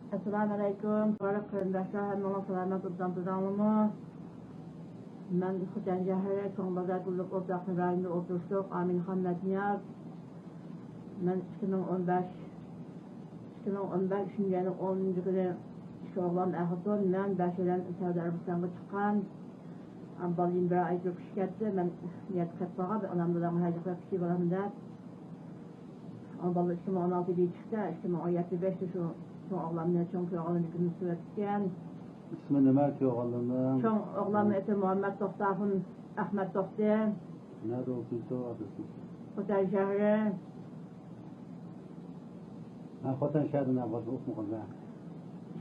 Assalamualaikum. Para kırındaşlar hemen selamet tutandıralımı. Ben Xuten Cahre, Çoğunbazar Kulluk Ortaklı rayında oturuştuk. Amin Hammetniyaz. Ben 2015 üçüncü 10. günü şoğlan Ahıtun. Ben Beşeren Saudi Arabistan'a çıkan. Balıyım bir ay çok şirkette. Ben niyet katmağa ve anamdan hacıklar kişi balamın da. Balı 2016 bir çıktı. 2017'de şu oğlanlar çok oğlanın hükümünü süretken. İsmi ne ki oğlanın? Çoğun oğlanın eti Muhammed Tohtaf'ın Ahmet Tohti. Nerede oturdu adresi? Xuten Şehri. Xuten Şehri'ne bakıp okumadım ben.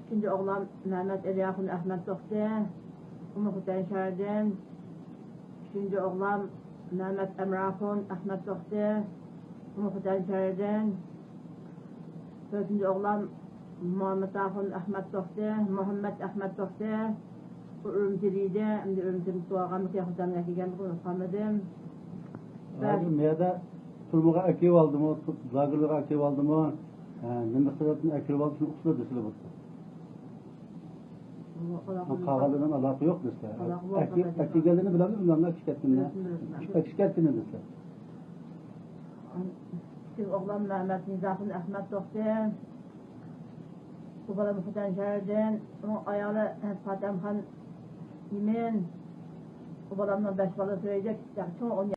İkinci oğlan Mehmet Eliyah'ın Ahmet Tohti. Onu Xuten Şehri'den. Üçüncü oğlan Mehmet Emrah'ın Ahmet Tohti. Onu Xuten Şehri'den. Dördüncü oğlan Muhammed Ahun Ahmet Tohti. Muhammed Ahmet Tohti. Bu ürümciliydi. Şimdi ürümciliydi. Doğağamı kıyafetten geldi. Bunu sanmadım. Abi neyde turmuğa akif aldım o, zagırlığa akif aldım o. Ne mıksadatın akif aldım şunu kusura desile bastı. Kağıdının alakası yok desile. Akif geldiğini bilebilir miyim? Onlar şirketinde. Şirketinde desile. Şimdi oğlan Mehmet Nizaf'ın Ahmet Tohti. Bu kadar Xuten Şehri'den. Onun ayağı Fatem Han İmin. Bu adamdan 5 balı söyleyecek. Çoğu